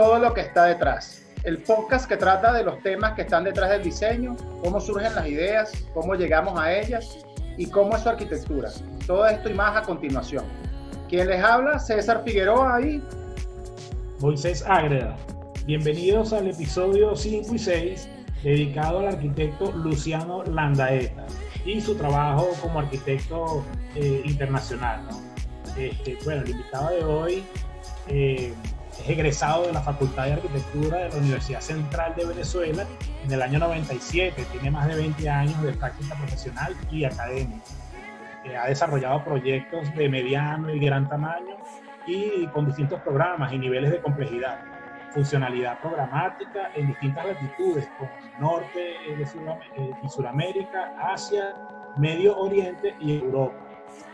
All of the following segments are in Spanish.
todo lo que está detrás. El podcast que trata de los temas que están detrás del diseño, cómo surgen las ideas, cómo llegamos a ellas y cómo es su arquitectura. Todo esto y más a continuación. Quien les habla, César Figueroa y Moisés Ágreda. Bienvenidos al episodio 5 y 6 dedicado al arquitecto Luciano Landaeta y su trabajo como arquitecto internacional, ¿no? Bueno, el invitado de hoy es egresado de la Facultad de Arquitectura de la Universidad Central de Venezuela en el año 97. Tiene más de 20 años de práctica profesional y académica. Ha desarrollado proyectos de mediano y gran tamaño y con distintos programas y niveles de complejidad. Funcionalidad programática en distintas latitudes, como Norte y Suramérica, Asia, Medio Oriente y Europa.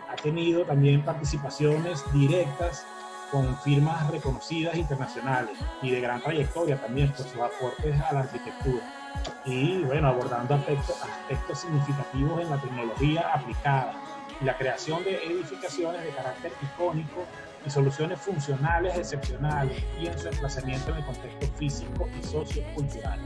Ha tenido también participaciones directas con firmas reconocidas internacionales y de gran trayectoria también por sus aportes a la arquitectura. Y bueno, abordando aspectos significativos en la tecnología aplicada y la creación de edificaciones de carácter icónico y soluciones funcionales excepcionales y en su emplazamiento en el contexto físico y sociocultural.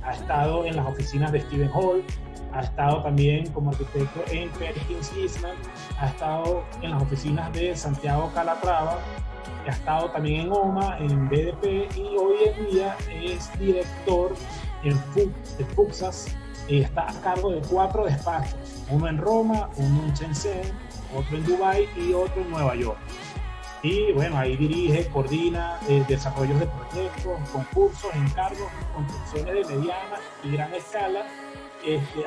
Ha estado en las oficinas de Steven Hall, ha estado también como arquitecto en Perkins Eastman, ha estado en las oficinas de Santiago Calatrava, ha estado también en OMA, en BDP y hoy en día es director en Fuxas. Está a cargo de 4 despachos, uno en Roma, uno en Shenzhen, otro en Dubái y otro en Nueva York. Y bueno, ahí dirige, coordina desarrollos de proyectos, concursos, encargos, construcciones de mediana y gran escala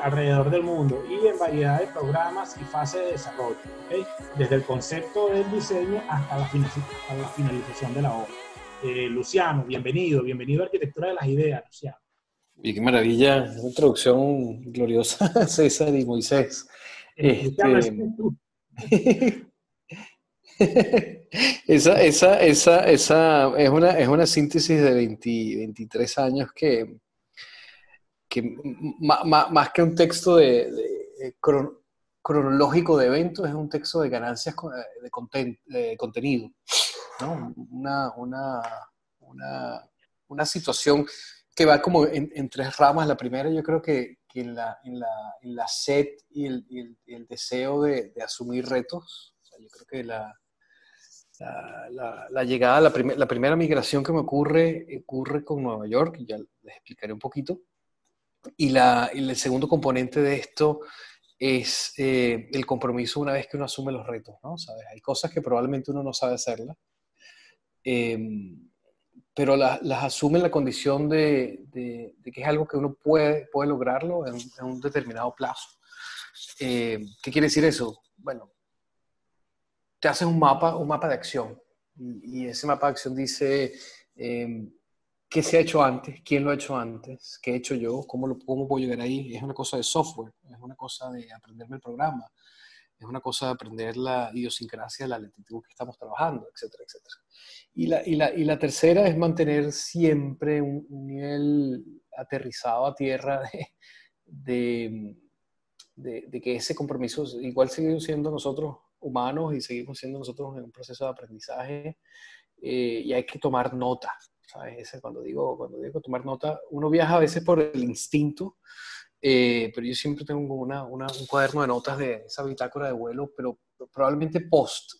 alrededor del mundo y en variedad de programas y fases de desarrollo, ¿okay? Desde el concepto del diseño hasta la finalización de la obra. Luciano, bienvenido a Arquitectura de las Ideas, Luciano. Y qué maravilla, una introducción gloriosa, César y Moisés. Luciano, ese eres tú. Esa es una síntesis de 23 años que más que un texto cronológico de eventos, es un texto de ganancias de contenido, ¿no? Una situación que va como en 3 ramas. La primera, yo creo que en la sed y el deseo de asumir retos. O sea, yo creo que la llegada, la primera migración que me ocurre con Nueva York, y ya les explicaré un poquito. Y el segundo componente de esto es el compromiso una vez que uno asume los retos, ¿no? ¿Sabes? Hay cosas que probablemente uno no sabe hacerlas, pero las asume en la condición de que es algo que uno puede lograrlo en un determinado plazo. ¿Qué quiere decir eso? Bueno, te haces un mapa de acción, y ese mapa de acción dice qué se ha hecho antes, quién lo ha hecho antes, qué he hecho yo, cómo puedo llegar ahí. Es una cosa de software, es una cosa de aprenderme el programa, es una cosa de aprender la idiosincrasia de la latitud que estamos trabajando, etcétera, etcétera. Y la tercera es mantener siempre un nivel aterrizado a tierra de que ese compromiso, igual seguimos siendo nosotros humanos y seguimos siendo nosotros en un proceso de aprendizaje, y hay que tomar nota, ¿sabes? Cuando digo tomar nota, uno viaja a veces por el instinto, pero yo siempre tengo un cuaderno de notas de esa bitácora de vuelo, pero probablemente post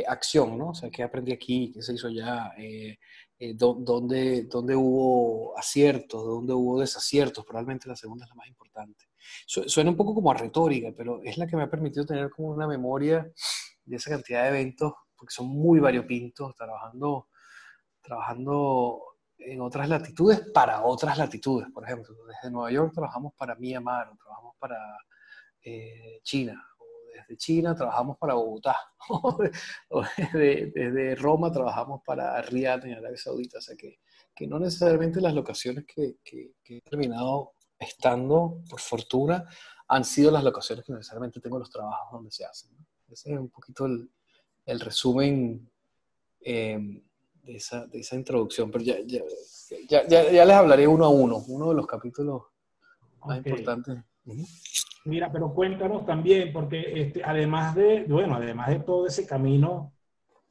acción, ¿no? O sea, ¿qué aprendí aquí? ¿Qué se hizo allá? ¿Dónde hubo aciertos? ¿Dónde hubo desaciertos? Probablemente la segunda es la más importante. Suena un poco como a retórica, pero es la que me ha permitido tener como una memoria de esa cantidad de eventos, porque son muy variopintos, trabajando en otras latitudes para otras latitudes. Por ejemplo, desde Nueva York trabajamos para Myanmar, o trabajamos para China, o desde China trabajamos para Bogotá, o desde Roma trabajamos para Riyadh en Arabia Saudita. O sea que no necesariamente las locaciones que he terminado estando, por fortuna, han sido las locaciones que necesariamente tengo los trabajos donde se hacen, ¿no? Ese es un poquito el resumen de esa introducción, pero ya les hablaré uno a uno de los capítulos más importantes. Mira, pero cuéntanos también, porque además de todo ese camino,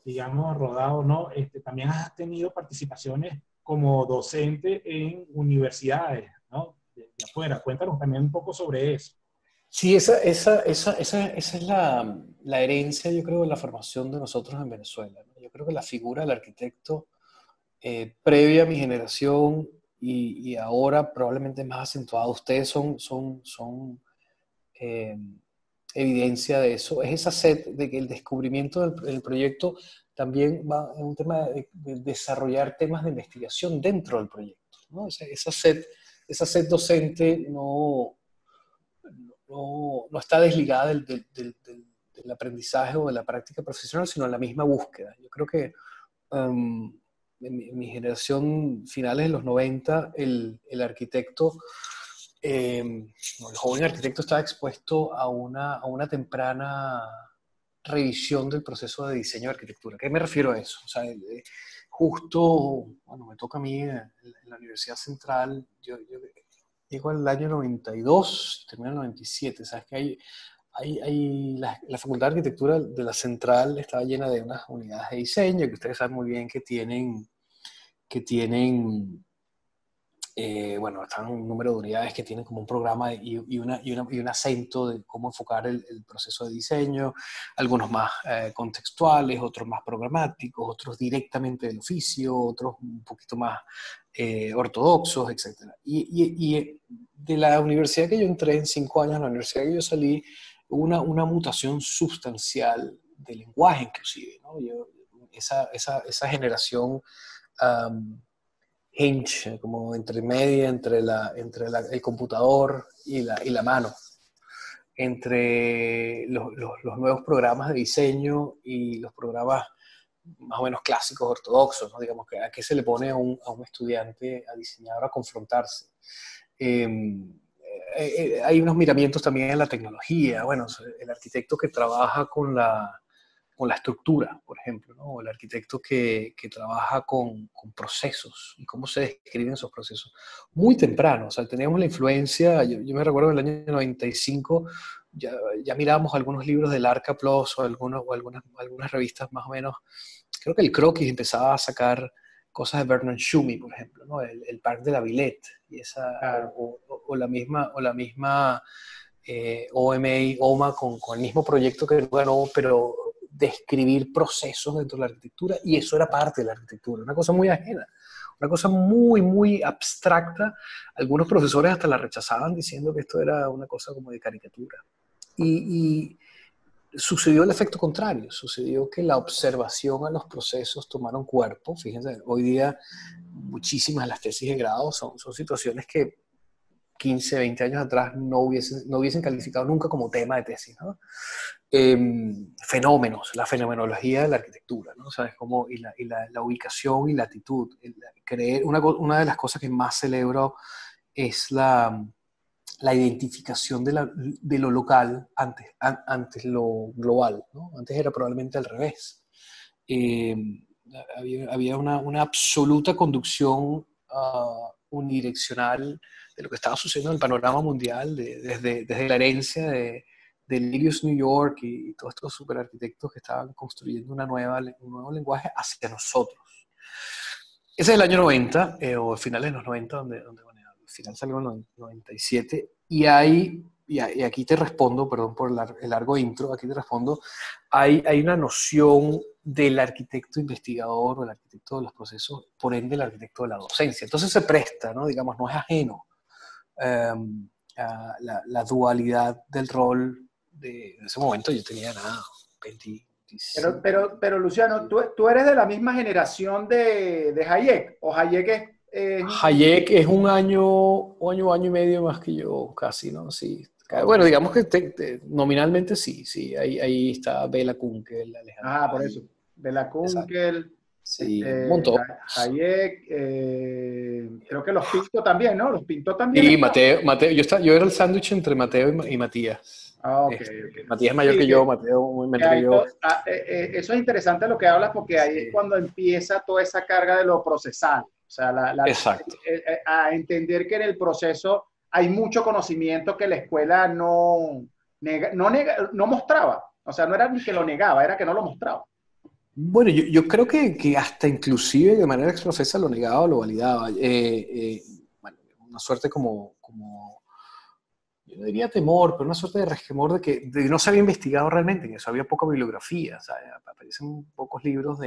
digamos, rodado, ¿no? También has tenido participaciones como docente en universidades, ¿no? De afuera. Cuéntanos también un poco sobre eso. Sí, esa es la herencia, yo creo, de la formación de nosotros en Venezuela, ¿no? Yo creo que la figura del arquitecto, previa a mi generación y ahora probablemente más acentuada, ustedes son eh, evidencia de eso, es esa sed de que el descubrimiento del proyecto también va en un tema de desarrollar temas de investigación dentro del proyecto, ¿no? Esa sed docente no está desligada del aprendizaje o de la práctica profesional, sino en la misma búsqueda. Yo creo que en mi generación, finales de los 90, el arquitecto, el joven arquitecto estaba expuesto a una temprana revisión del proceso de diseño de arquitectura. ¿A qué me refiero a eso? O sea, justo, bueno, me toca a mí en la Universidad Central, yo llego al año 92, termino en el 97, ¿sabes? Que la Facultad de Arquitectura de la Central estaba llena de unas unidades de diseño, que ustedes saben muy bien que tienen bueno, están un número de unidades que tienen como un programa y un acento de cómo enfocar el proceso de diseño, algunos más contextuales, otros más programáticos, otros directamente del oficio, otros un poquito más ortodoxos, etc. Y de la universidad que yo entré en 5 años, a la universidad que yo salí, hubo una mutación sustancial del lenguaje inclusive, ¿no? Esa generación hinge, como entre media, entre el computador y la mano, entre los nuevos programas de diseño y los programas más o menos clásicos, ortodoxos, ¿no? Digamos, que a qué se le pone a un estudiante a diseñar, a confrontarse. Hay unos miramientos también en la tecnología. Bueno, el arquitecto que trabaja con la estructura, por ejemplo, ¿no? O el arquitecto que trabaja con procesos y cómo se describen esos procesos. Muy temprano, o sea, teníamos la influencia, yo me recuerdo en el año 95, ya mirábamos algunos libros del Arca Plus o algunas revistas más o menos. Creo que el Croquis empezaba a sacar cosas de Bernard Tschumi, por ejemplo, ¿no? El Parc de la Villette, y Claro. o la misma OMA con el mismo proyecto que ganó, pero describir procesos dentro de la arquitectura, y eso era parte de la arquitectura, una cosa muy ajena, una cosa muy, muy abstracta. Algunos profesores hasta la rechazaban diciendo que esto era una cosa como de caricatura. Y sucedió el efecto contrario, sucedió que la observación a los procesos tomaron cuerpo. Fíjense, hoy día muchísimas de las tesis de grado son situaciones que 15, 20 años atrás no hubiesen calificado nunca como tema de tesis, ¿no? Fenómenos, la fenomenología de la arquitectura, ¿no? ¿Sabes? Como, la ubicación y la actitud. Una de las cosas que más celebro es la identificación de lo local antes lo global, ¿no? Antes era probablemente al revés. Había una absoluta conducción unidireccional de lo que estaba sucediendo en el panorama mundial, desde la herencia de Livius New York y todos estos superarquitectos que estaban construyendo un nuevo lenguaje hacia nosotros. Ese es el año 90, o finales de los 90, donde bueno, al final salió en el 97, y aquí te respondo, perdón por el largo intro, aquí te respondo, hay una noción del arquitecto investigador o el arquitecto de los procesos, por ende el arquitecto de la docencia. Entonces se presta, ¿no? Digamos, no es ajeno a la dualidad del rol en ese momento. Yo tenía nada, 20. Pero Luciano, ¿tú eres de la misma generación de Hayek? ¿O Hayek Hayek es un año y medio más que yo, casi, ¿no? Sí. Bueno, digamos que nominalmente sí. Ahí está Bela Kunkel, Alejandro. por eso. Bela Kunkel, sí, un montón. Hayek, creo que los Pinto también, ¿no? Los Pinto también. Sí, Mateo, yo era el sándwich entre Mateo y Matías. Okay. Matías es mayor que yo, Mateo muy menor que yo. Eso es interesante lo que hablas, porque ahí es cuando empieza toda esa carga de lo procesal. O sea, Exacto. A entender que en el proceso hay mucho conocimiento que la escuela no mostraba. O sea, no era ni que lo negaba, era que no lo mostraba. Bueno, yo creo que hasta inclusive de manera exprofesa lo negaba o lo validaba. Bueno, una suerte como, yo no diría temor, pero una suerte de resquemor de que no se había investigado realmente, que eso había poca bibliografía, o sea, aparecen pocos libros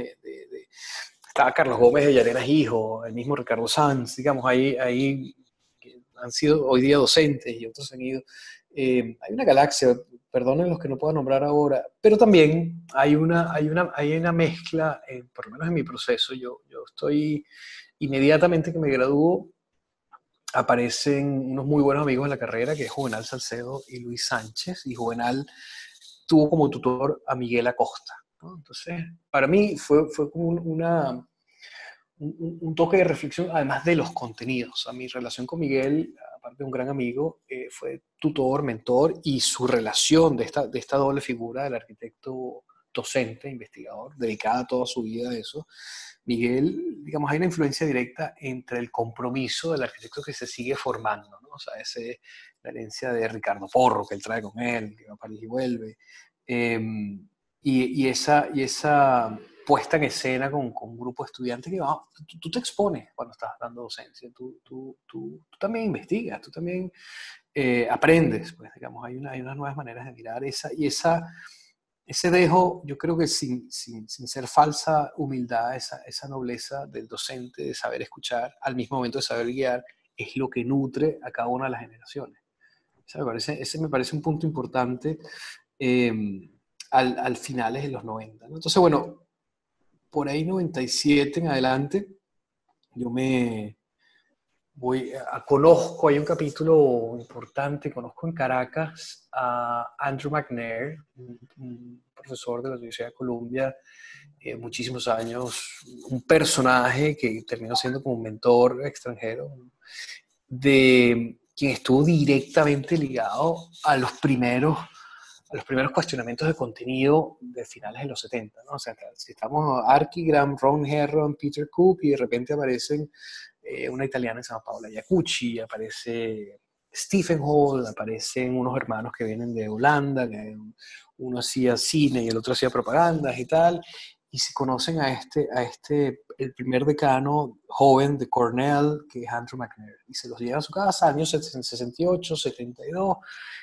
estaba Carlos Gómez de Llarenas Hijo, el mismo Ricardo Sanz, digamos, ahí que han sido hoy día docentes y otros han ido. Hay una galaxia, perdonen los que no puedo nombrar ahora, pero también hay una mezcla, por lo menos en mi proceso, yo estoy inmediatamente que me gradúo, aparecen unos muy buenos amigos en la carrera, que es Juvenal Salcedo y Luis Sánchez, y Juvenal tuvo como tutor a Miguel Acosta, ¿no? Entonces, para mí fue como un toque de reflexión, además de los contenidos. A mi relación con Miguel, aparte de un gran amigo, fue tutor, mentor, y su relación de esta doble figura del arquitecto docente, investigador, dedicada toda su vida a eso. Miguel, digamos, hay una influencia directa entre el compromiso del arquitecto que se sigue formando, ¿no? O sea, la herencia de Ricardo Porro, que él trae con él, que va a París y vuelve, y esa puesta en escena con un grupo de estudiantes que tú te expones cuando estás dando docencia, tú también investigas, tú también aprendes, pues digamos, hay unas nuevas maneras de mirar ese dejo, yo creo que sin ser falsa humildad, esa nobleza del docente de saber escuchar al mismo momento de saber guiar, es lo que nutre a cada una de las generaciones. Ese me parece un punto importante al finales de los 90, ¿no? Entonces, bueno, por ahí 97 en adelante, yo conozco, hay un capítulo importante, conozco en Caracas a Andrew McNair, un profesor de la Universidad de Columbia, muchísimos años, un personaje que terminó siendo como un mentor extranjero, de quien estuvo directamente ligado a los primeros cuestionamientos de contenido de finales de los 70, ¿no? O sea, si estamos Archie Graham, Ron Herron, Peter Cook, y de repente aparecen una italiana que se llama Paola Iacucci, aparece Stephen Hall, aparecen unos hermanos que vienen de Holanda, que uno hacía cine y el otro hacía propagandas y tal, y se conocen el primer decano joven de Cornell, que es Andrew McNair, y se los llevan a su casa, años 68, 72,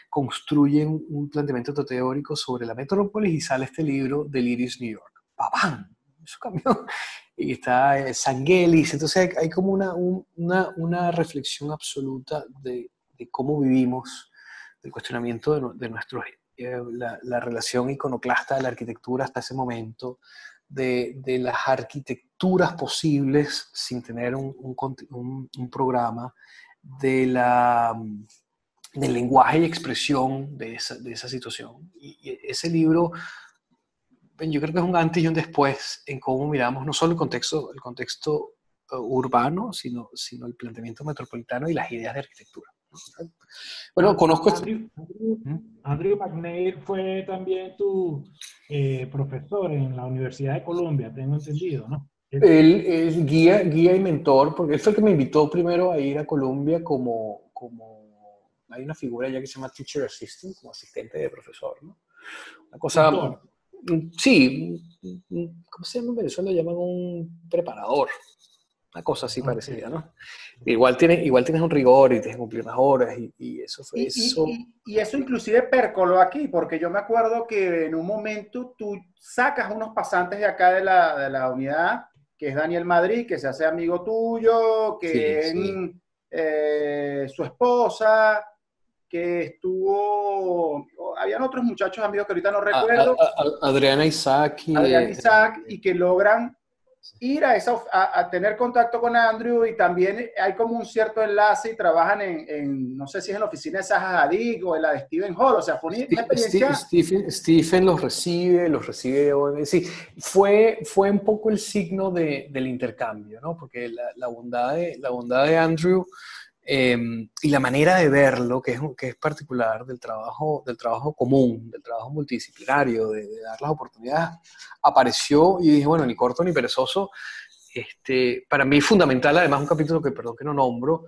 construyen un planteamiento teórico sobre la metrópolis y sale este libro, Delirious New York. ¡Pam! Eso cambió. Y está Sangelis, entonces hay como una reflexión absoluta de cómo vivimos, del cuestionamiento de nuestros, la relación iconoclasta de la arquitectura hasta ese momento, de las arquitecturas posibles sin tener un programa, del lenguaje y expresión de esa situación. Y ese libro, yo creo que es un antes y un después en cómo miramos no solo el contexto urbano, sino el planteamiento metropolitano y las ideas de arquitectura. Bueno, conozco Andrew McNair fue también tu profesor en la Universidad de Columbia, tengo entendido, ¿no? Él es guía y mentor, porque él fue el que me invitó primero a ir a Columbia como hay una figura ya que se llama Teacher Assistant, como asistente de profesor, ¿no? Una cosa... Tutor. Sí, ¿cómo se llama en Venezuela? Lo llaman un preparador. Una cosa así parecida, ¿no? Igual tienes un rigor y tienes que cumplir unas horas y eso fue eso. Y eso inclusive percoló aquí, porque yo me acuerdo que en un momento tú sacas unos pasantes de acá de la unidad, que es Daniel Madrid, que se hace amigo tuyo, que es su esposa, que estuvo, habían otros muchachos amigos que ahorita no recuerdo. Adriana Isaac. Y que logran ir a tener contacto con Andrew, y también hay como un cierto enlace y trabajan no sé si es en la oficina de Zaha Hadid o en la de Stephen Hall, o sea, fue una experiencia... Stephen los recibe, sí, fue un poco el signo del intercambio, ¿no? Porque la bondad de Andrew y la manera de verlo, que es particular del trabajo común, del trabajo multidisciplinario, de dar las oportunidades, apareció y dije, bueno, ni corto ni perezoso. Para mí es fundamental, además, un capítulo que no nombro,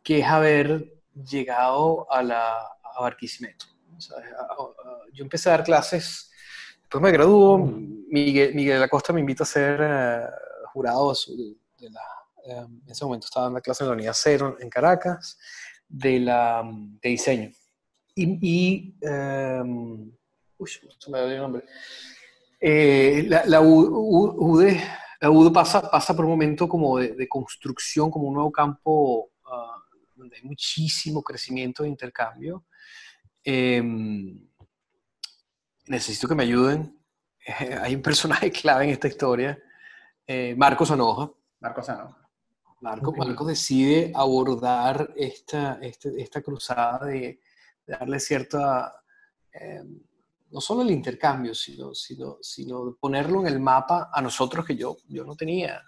que es haber llegado a Barquisimeto. O sea, yo empecé a dar clases Después me graduó, Miguel Acosta me invita a ser jurado de la, en ese momento estaba dando clase en la Unidad Cero en Caracas, de diseño. Uy, se me olvidó el nombre. La UDE, pasa por un momento como de construcción, como un nuevo campo donde hay muchísimo crecimiento e intercambio. Necesito que me ayuden. Hay un personaje clave en esta historia, Marco Sanoja. Marco decide abordar esta cruzada de darle cierta, no solo el intercambio, sino ponerlo en el mapa a nosotros, que yo no tenía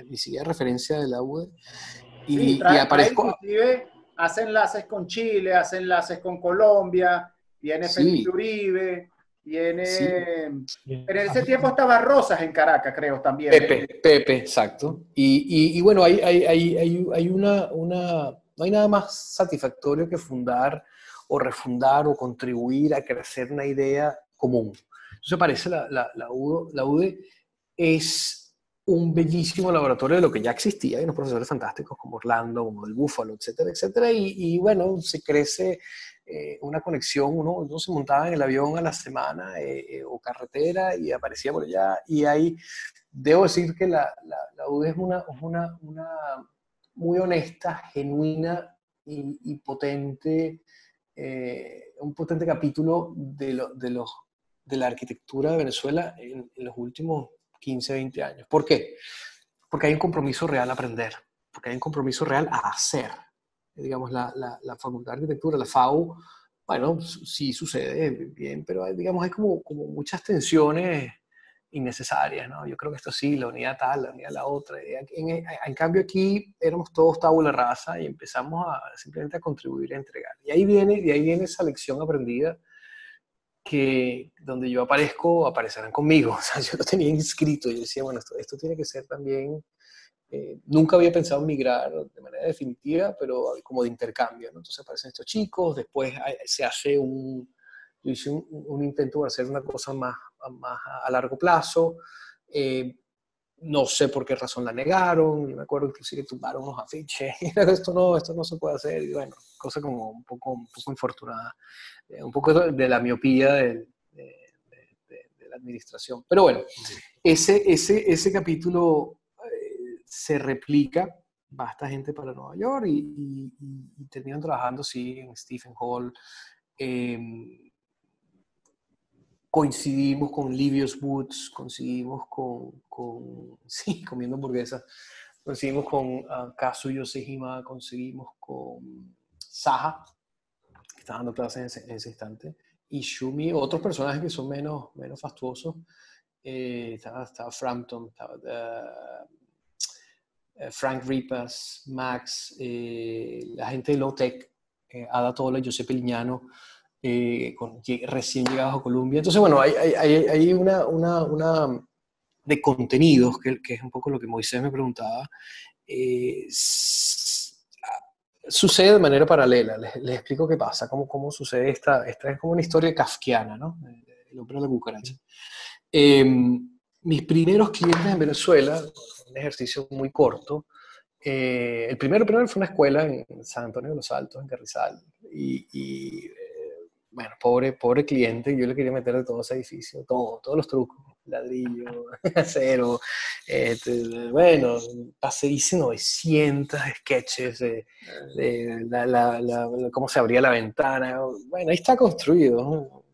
ni siquiera referencia de la UDE. Y aparezco. Inclusive hace enlaces con Chile, hace enlaces con Colombia, viene Felipe Uribe, viene... Sí. Pero en ese tiempo estaba Rosas en Caracas, creo, también. Pepe, exacto. Y bueno, hay no hay nada más satisfactorio que fundar o refundar o contribuir a crecer una idea común. Entonces parece la UDE es un bellísimo laboratorio de lo que ya existía. Hay unos profesores fantásticos como Orlando, como el Búfalo, etcétera, etcétera. Y bueno, se crece una conexión. Uno se montaba en el avión a la semana o carretera y aparecía por allá. Y debo decir que la UDE es una muy honesta, genuina y potente, un potente capítulo de la arquitectura de Venezuela en los últimos 15, 20 años. ¿Por qué? Porque hay un compromiso real a aprender, porque hay un compromiso real a hacer. Digamos, la Facultad de Arquitectura, la FAU, bueno, sí sucede bien, pero digamos, hay como muchas tensiones innecesarias, ¿no? Yo creo que esto sí, la unidad tal, la unidad la otra. En cambio aquí éramos todos tabula rasa y empezamos simplemente a contribuir, a entregar. De ahí viene esa lección aprendida, que donde yo aparecerán conmigo. O sea, yo lo tenía inscrito. Yo decía, bueno, esto tiene que ser también... nunca había pensado en migrar de manera definitiva, pero como de intercambio, ¿no? Entonces aparecen estos chicos, después se hace yo hice un intento de hacer una cosa más a largo plazo. No sé por qué razón la negaron. Yo me acuerdo inclusive que tumbaron unos afiches. Esto no se puede hacer. Y bueno, cosa como un poco infortunada. Un poco de la miopía de la administración. Pero bueno, ese capítulo se replica. Va esta gente para Nueva York y terminan trabajando, sí, en Stephen Hall. Coincidimos con Livius Woods, coincidimos sí, comiendo hamburguesas, coincidimos con Kazuyo Sejima, conseguimos con Saha, que está dando clases en ese instante, y Shumi, otros personajes que son menos fastuosos. Estaba Frampton, estaba Frank Ripas, Max, la gente de Low-Tech, Ada Tola, Giuseppe Lignano, recién llegados a Colombia. Entonces, bueno, hay una de contenidos, que es un poco lo que Moisés me preguntaba. Sucede de manera paralela. Les explico qué pasa, cómo sucede esta es como una historia kafkiana, ¿no? El hombre de la cucaracha. Mis primeros clientes en Venezuela, un ejercicio muy corto. El primero fue una escuela en San Antonio de los Altos, en Carrizal, bueno, pobre cliente. Yo le quería meter de todo ese edificio, todos los trucos, ladrillo, acero, bueno, hice 900 sketches de cómo se abría la ventana. Bueno, ahí está construido, ¿no?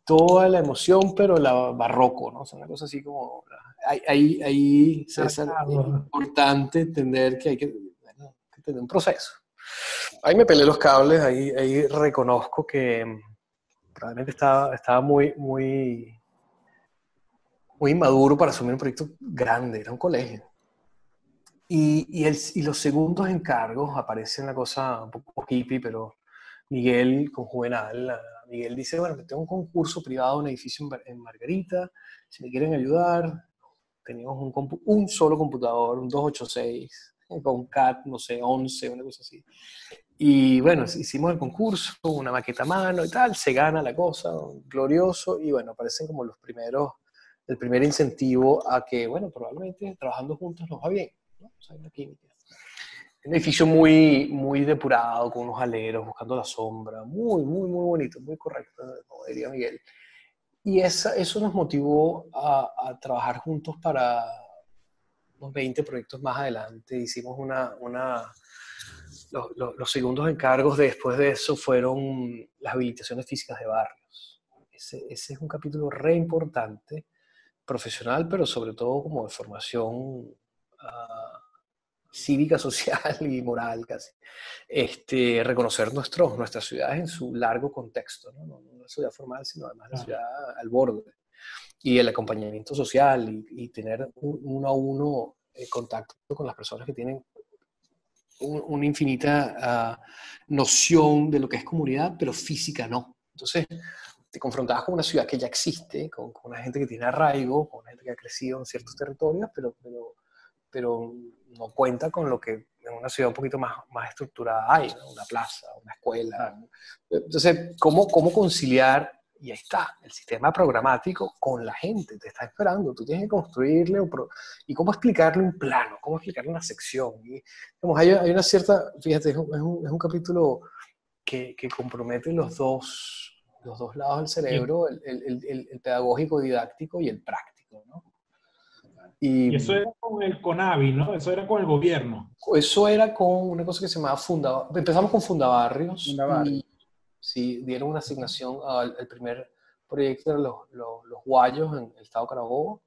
Toda la emoción, pero la barroco, ¿no? O sea, una cosa así como... Ahí César, es importante entender que hay que tener un proceso. Ahí me pelé los cables, ahí reconozco que probablemente estaba muy inmaduro para asumir un proyecto grande, era un colegio. Y los segundos encargos aparece una cosa un poco hippie, pero Miguel con Juvenal, Miguel dice, bueno, tengo un concurso privado en un edificio en Margarita, si me quieren ayudar. Teníamos un solo computador, un 286, con CAT, no sé, 11, una cosa así. Y bueno, hicimos el concurso, una maqueta a mano y tal, se gana la cosa, glorioso, y bueno, aparecen como el primer incentivo a que, bueno, probablemente trabajando juntos nos va bien, ¿no? O sea, hay una química. Un edificio muy, muy depurado, con unos aleros, buscando la sombra, muy, muy, muy bonito, muy correcto, como diría Miguel. Y eso nos motivó a trabajar juntos para unos 20 proyectos más adelante. Hicimos los segundos encargos después de eso fueron las habilitaciones físicas de barrios. Ese es un capítulo re importante, profesional, pero sobre todo como de formación cívica, social y moral casi. Reconocer nuestras ciudades en su largo contexto, ¿no? No la ciudad formal, sino además la ciudad al borde. Y el acompañamiento social y tener uno a uno contacto con las personas que tienen una infinita noción de lo que es comunidad, pero física no. Entonces, te confrontabas con una ciudad que ya existe, con una gente que tiene arraigo, con una gente que ha crecido en ciertos territorios, pero no cuenta con lo que en una ciudad un poquito más estructurada hay, ¿no? Una plaza, una escuela. ¿No? Entonces, ¿cómo conciliar? Y ahí está, el sistema programático con la gente, te está esperando, tú tienes que construirle, y cómo explicarle un plano, cómo explicarle una sección. Y, digamos, hay una cierta, fíjate, es un capítulo que compromete los dos lados del cerebro, el pedagógico didáctico y el práctico, ¿no? Y eso era con el CONAVI, ¿no? Eso era con el gobierno. Eso era con una cosa que se llamaba Fundabarrios. Empezamos con Fundabarrios. Fundabarrios. Y sí, dieron una asignación al primer proyecto de los Guayos en el estado Carabobo.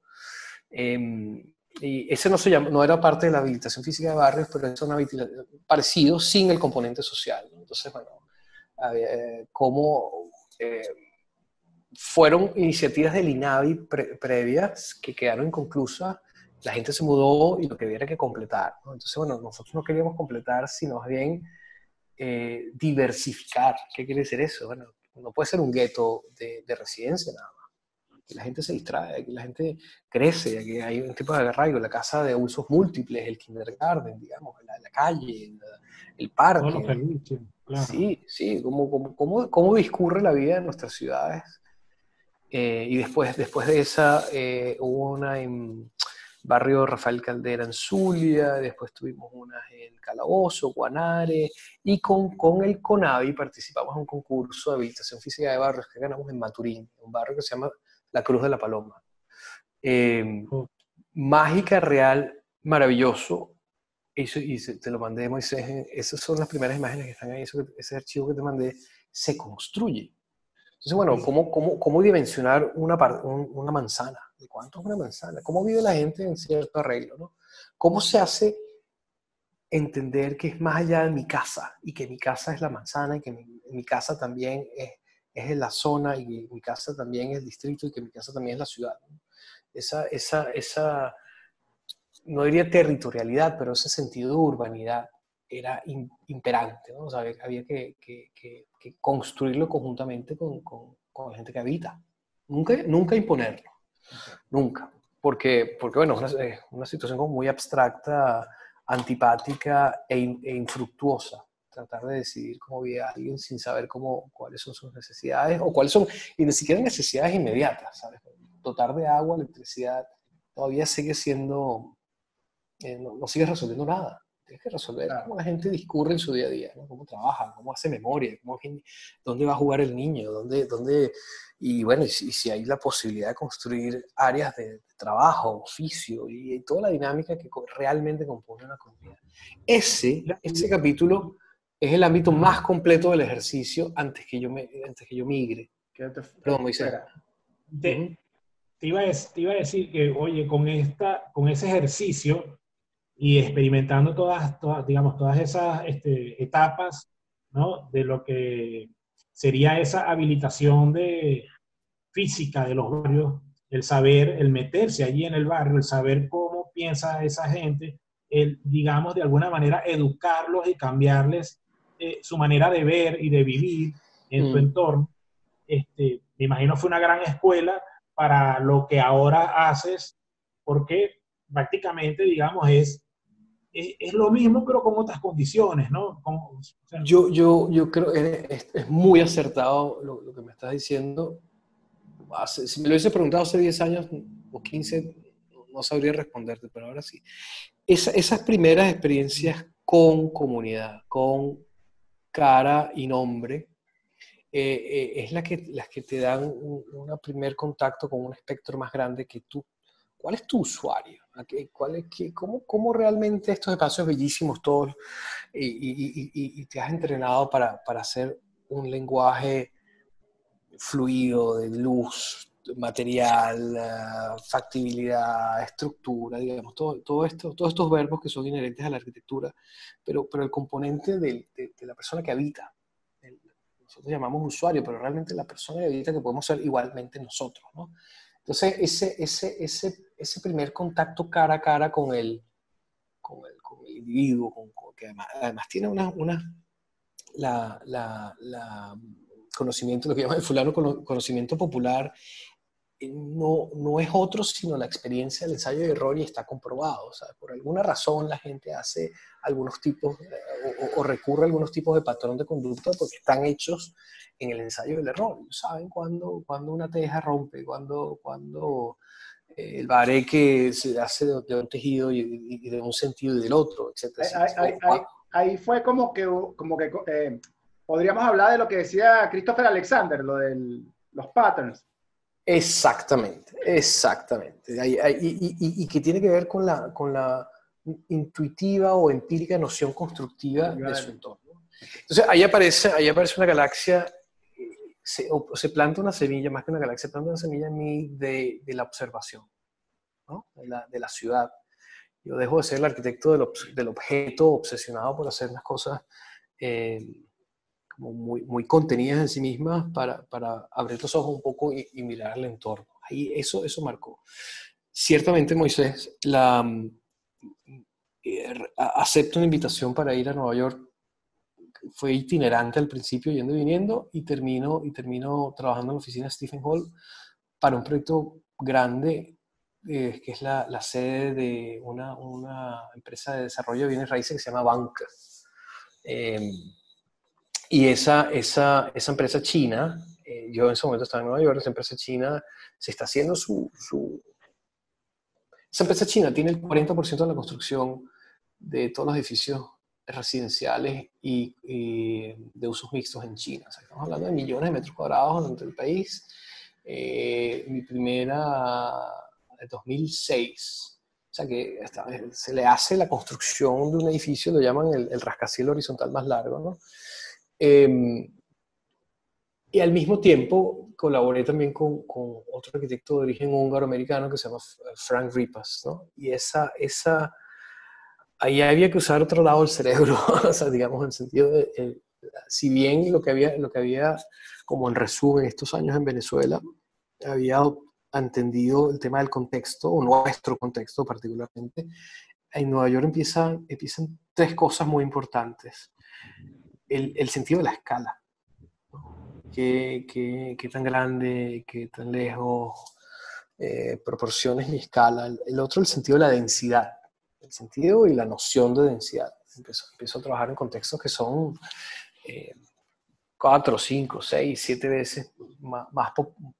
Y ese no era parte de la habilitación física de barrios, pero es una habilitación parecido sin el componente social, ¿no? Entonces, bueno, fueron iniciativas del INAVI previas que quedaron inconclusas, la gente se mudó y lo que hubiera que completar, ¿no? Entonces, bueno, nosotros no queríamos completar, sino más bien diversificar. ¿Qué quiere decir eso? Bueno, no puede ser un gueto de residencia nada más. Que la gente se distrae, que la gente crece, que hay un tipo de arraigo, la casa de usos múltiples, el kindergarten, digamos, la calle, el parque. Todos los servicios, claro. Sí, sí, cómo discurre la vida en nuestras ciudades. Y después de esa hubo una en barrio Rafael Caldera en Zulia, después tuvimos unas en Calabozo, Guanare, y con el CONAVI participamos en un concurso de habilitación física de barrios que ganamos en Maturín, un barrio que se llama La Cruz de la Paloma. Mágica, real, maravilloso. Eso, y te lo mandé, Moisés. Esas son las primeras imágenes que están ahí, ese archivo que te mandé, se construye. Entonces, bueno, ¿cómo dimensionar una manzana? ¿De cuánto es una manzana? ¿Cómo vive la gente en cierto arreglo? ¿No? ¿Cómo se hace entender que es más allá de mi casa y que mi casa es la manzana y que mi casa también es la zona y mi casa también es el distrito y que mi casa también es la ciudad? ¿No? Esa no diría territorialidad, pero ese sentido de urbanidad era imperante, ¿no? O sea, había que construirlo conjuntamente con la gente que habita. Nunca imponerlo, nunca. Porque bueno, es una situación como muy abstracta, antipática e infructuosa. Tratar de decidir cómo vive alguien sin saber cuáles son sus necesidades, o cuáles son, y ni siquiera necesidades inmediatas, ¿sabes? Dotar de agua, electricidad, todavía sigue siendo, no sigue resolviendo nada. Tienes que resolver cómo la gente discurre en su día a día, ¿no? Cómo trabaja, cómo hace memoria, dónde va a jugar el niño, y bueno, y si hay la posibilidad de construir áreas de trabajo, oficio y toda la dinámica que realmente compone una comunidad. Ese capítulo es el ámbito más completo del ejercicio antes que yo migre. Perdón, Moisés. Te iba a decir que, oye, con ese ejercicio y experimentando todas esas etapas, ¿no? De lo que sería esa habilitación física de los barrios, el meterse allí en el barrio, el saber cómo piensa esa gente, digamos, de alguna manera educarlos y cambiarles su manera de ver y de vivir en su entorno. Me imagino fue una gran escuela para lo que ahora haces, porque prácticamente, digamos, es es lo mismo, pero con otras condiciones, ¿no? O sea, Yo creo que es muy acertado lo que me estás diciendo. Si me lo hubiese preguntado hace 10 años o 15, no sabría responderte, pero ahora sí. Esas primeras experiencias con comunidad, con cara y nombre, es las que te dan un primer contacto con un espectro más grande que tú. ¿Cuál es tu usuario? ¿Cómo realmente estos espacios bellísimos todos y te has entrenado para hacer un lenguaje fluido de luz, material, factibilidad, estructura, digamos, todos estos verbos que son inherentes a la arquitectura, pero el componente de la persona que habita, nosotros llamamos usuario, pero realmente la persona que habita que podemos ser igualmente nosotros, ¿no? Entonces, ese primer contacto cara a cara con el individuo, que además tiene la conocimiento, lo que llaman el fulano conocimiento popular, no es otro sino la experiencia del ensayo y error, y está comprobado. O sea, por alguna razón la gente hace algunos tipos o recurre a algunos tipos de patrón de conducta porque están hechos en el ensayo del error. Saben cuando una teja rompe, cuando el bareque se hace de un tejido y de un sentido y del otro, etc. Ahí fue como que podríamos hablar de lo que decía Christopher Alexander, lo de los patterns. Exactamente. Y que tiene que ver con la intuitiva o empírica noción constructiva de su entorno. Entonces, ahí aparece una galaxia, se planta una semilla, más que una galaxia, se planta una semilla en mí de la observación, ¿no? de la ciudad. Yo dejo de ser el arquitecto del objeto obsesionado por hacer las cosas como muy contenidas en sí mismas para abrir los ojos un poco y mirar el entorno. Ahí eso marcó. Ciertamente, Moisés, acepto una invitación para ir a Nueva York. Fue itinerante al principio, yendo y viniendo, y termino trabajando en la oficina de Stephen Hall para un proyecto grande, que es la sede de una empresa de desarrollo de bienes raíces que se llama Banca. Y esa empresa china, yo en ese momento estaba en Nueva York, esa empresa china se está haciendo esa empresa china tiene el 40% de la construcción de todos los edificios residenciales y de usos mixtos en China. O sea, estamos hablando de millones de metros cuadrados dentro del país. Mi primera, en 2006. O sea que se le hace la construcción de un edificio, lo llaman el rascacielos horizontal más largo, ¿no? Y al mismo tiempo colaboré también con otro arquitecto de origen húngaro-americano que se llama Frank Ripas, ¿no? Y ahí había que usar otro lado del cerebro, o sea, digamos, en el sentido de, si bien lo que había, como en resumen, estos años en Venezuela, había entendido el tema del contexto, o nuestro contexto particularmente, en Nueva York empiezan 3 cosas muy importantes. El sentido de la escala. ¿Qué tan grande, qué tan lejos, proporciones y escala? El otro, el sentido de la densidad. El sentido y la noción de densidad. Empiezo a trabajar en contextos que son 4, 5, 6, 7 veces más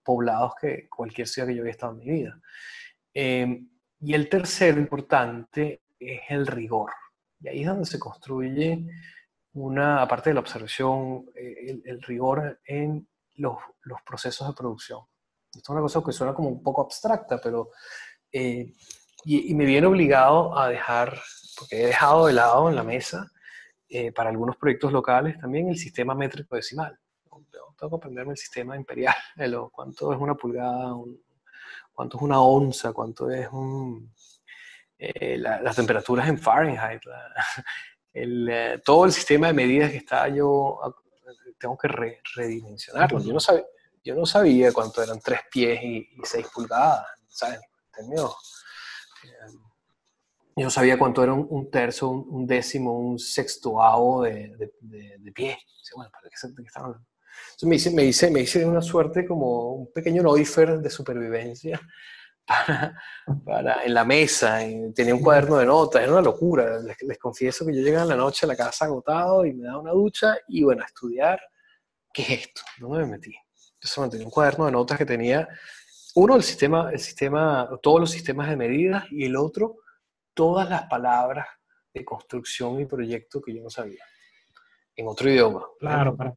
poblados que cualquier ciudad que yo había estado en mi vida. Y el tercero importante es el rigor. Y ahí es donde se construye aparte de la observación, el rigor en los procesos de producción. Esto es una cosa que suena como un poco abstracta, pero y me viene obligado a dejar, porque he dejado de lado en la mesa, para algunos proyectos locales también, el sistema métrico decimal. Tengo que aprenderme el sistema imperial, cuánto es una pulgada, cuánto es una onza, cuánto es las temperaturas en Fahrenheit, todo el sistema de medidas que está, yo tengo que redimensionarlo. Yo no sabía cuánto eran 3 pies y 6 pulgadas, ¿sabes? Yo no sabía cuánto era un tercio, un décimo, un sextoavo de pie. Bueno, ¿para qué están hablando? Entonces me hice una suerte como un pequeño Neufeld de supervivencia en la mesa, tenía un cuaderno de notas, era una locura. Les confieso que yo llegaba en la noche a la casa agotado y me daba una ducha y bueno, a estudiar, ¿qué es esto? ¿Dónde me metí? Yo solo tenía un cuaderno de notas que tenía, uno el sistema, todos los sistemas de medidas y el otro, todas las palabras de construcción y proyecto que yo no sabía, en otro idioma. Claro, para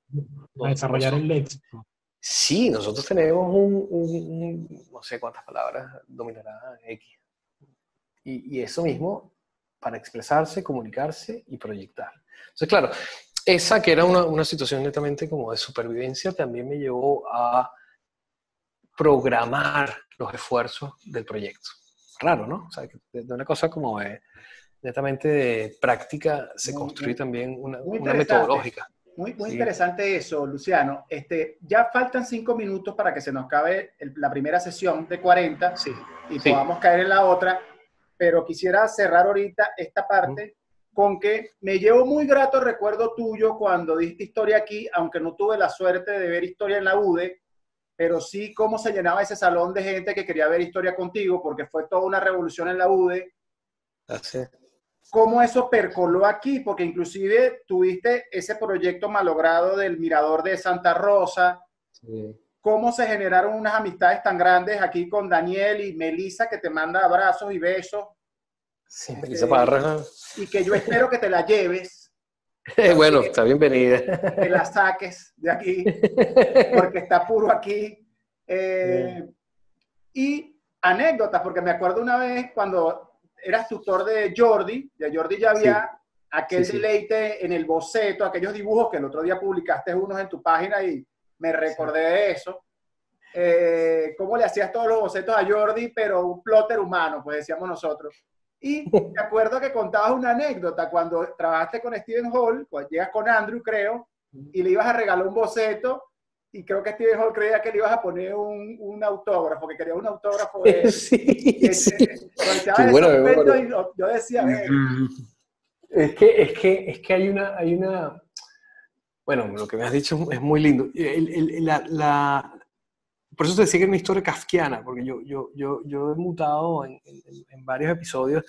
desarrollar el léxico. Sí, nosotros tenemos no sé cuántas palabras dominará X. Y eso mismo para expresarse, comunicarse y proyectar. Entonces, claro, esa que era una situación netamente como de supervivencia también me llevó a programar los esfuerzos del proyecto. Raro, ¿no? O sea, que de una cosa como netamente de práctica se construye también una metodológica. Muy interesante eso, Luciano. Ya faltan 5 minutos para que se nos acabe la primera sesión de 40 y podamos caer en la otra, pero quisiera cerrar ahorita esta parte con que me llevo muy grato recuerdo tuyo cuando diste historia aquí, aunque no tuve la suerte de ver historia en la UDE, pero sí cómo se llenaba ese salón de gente que quería ver historia contigo, porque fue toda una revolución en la UDE. Así. ¿Cómo eso percoló aquí? Porque inclusive tuviste ese proyecto malogrado del Mirador de Santa Rosa. Sí. ¿Cómo se generaron unas amistades tan grandes aquí con Daniel y Melissa, que te manda abrazos y besos? Sí, Melissa Parra. Y que yo espero que te la lleves. Bueno, está bienvenida. Que la saques de aquí, porque está puro aquí. Y anécdotas, porque me acuerdo una vez cuando eras tutor de Jordi ya había aquel deleite en el boceto, aquellos dibujos que el otro día publicaste unos en tu página y me recordé de eso. Cómo le hacías todos los bocetos a Jordi, pero un plotter humano, pues decíamos nosotros. Y me acuerdo que contabas una anécdota cuando trabajaste con Stephen Hall, cuando llegas con Andrew, creo, y le ibas a regalar un boceto, y creo que Stephen Hall creía que le ibas a poner un autógrafo, que quería un autógrafo de él. Bueno, y yo decía, es que hay una... Bueno, lo que me has dicho es muy lindo. Por eso te decía que era una historia kafkiana, porque yo he mutado en varios episodios.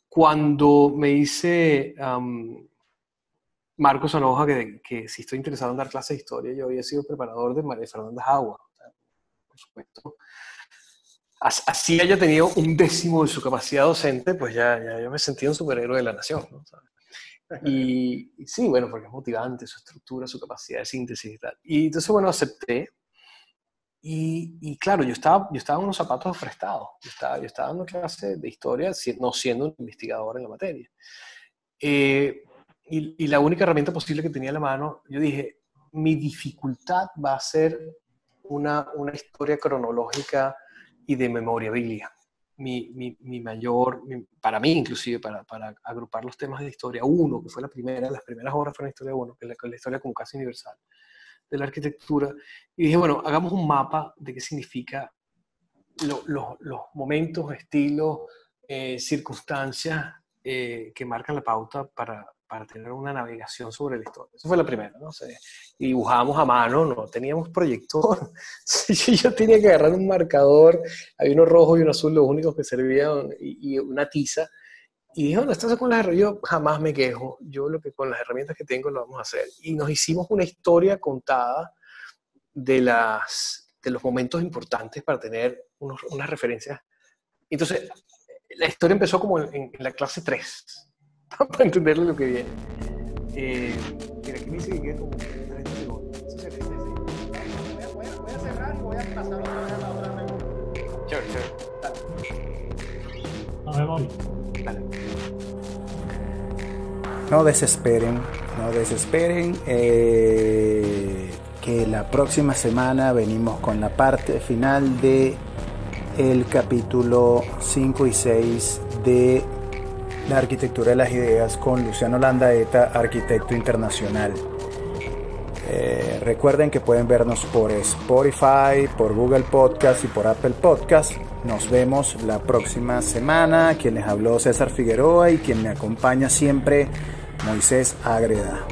Cuando me dice Marcos Sanoja que si estoy interesado en dar clases de historia, yo había sido preparador de María Fernanda Agua, por supuesto. Así haya tenido 1/10 de su capacidad docente, pues ya yo me sentía un superhéroe de la nación, ¿no? Y sí, bueno, porque es motivante su estructura, su capacidad de síntesis y tal. Y entonces, bueno, acepté. Y claro, yo estaba en unos zapatos prestados. Yo estaba dando clases de historia, no siendo un investigador en la materia. Y la única herramienta posible que tenía a la mano, yo dije, mi dificultad va a ser una historia cronológica y de memorabilia. Para mí inclusive, para agrupar los temas de historia 1, que fue las primeras obras fueron historia 1, que es la historia como casi universal de la arquitectura, y dije, bueno, hagamos un mapa de qué significa los momentos, estilos, circunstancias que marcan la pauta para tener una navegación sobre la historia. Esa fue la primera, ¿no? Y dibujábamos a mano, no teníamos proyector. Yo tenía que agarrar un marcador, había uno rojo y uno azul, los únicos que servían, y una tiza. Y dije, bueno, esto con las herramientas, yo jamás me quejo, con las herramientas que tengo lo vamos a hacer. Y nos hicimos una historia contada de los momentos importantes para tener unas referencias. Entonces, la historia empezó como en la clase 3, para entender lo que viene. Mira, aquí me dice que queda como 30 segundos. Voy a cerrar y voy a pasar otra vez a la otra pregunta. Chévere. Nos vemos. Dale. No desesperen, que la próxima semana venimos con la parte final de el capítulo 5 y 6 de la arquitectura de las ideas con Luciano Landaeta, arquitecto internacional. Recuerden que pueden vernos por Spotify, por Google Podcast y por Apple Podcast. Nos vemos la próxima semana. Quien les habló, César Figueroa, y quien me acompaña siempre, Moisés Ágreda.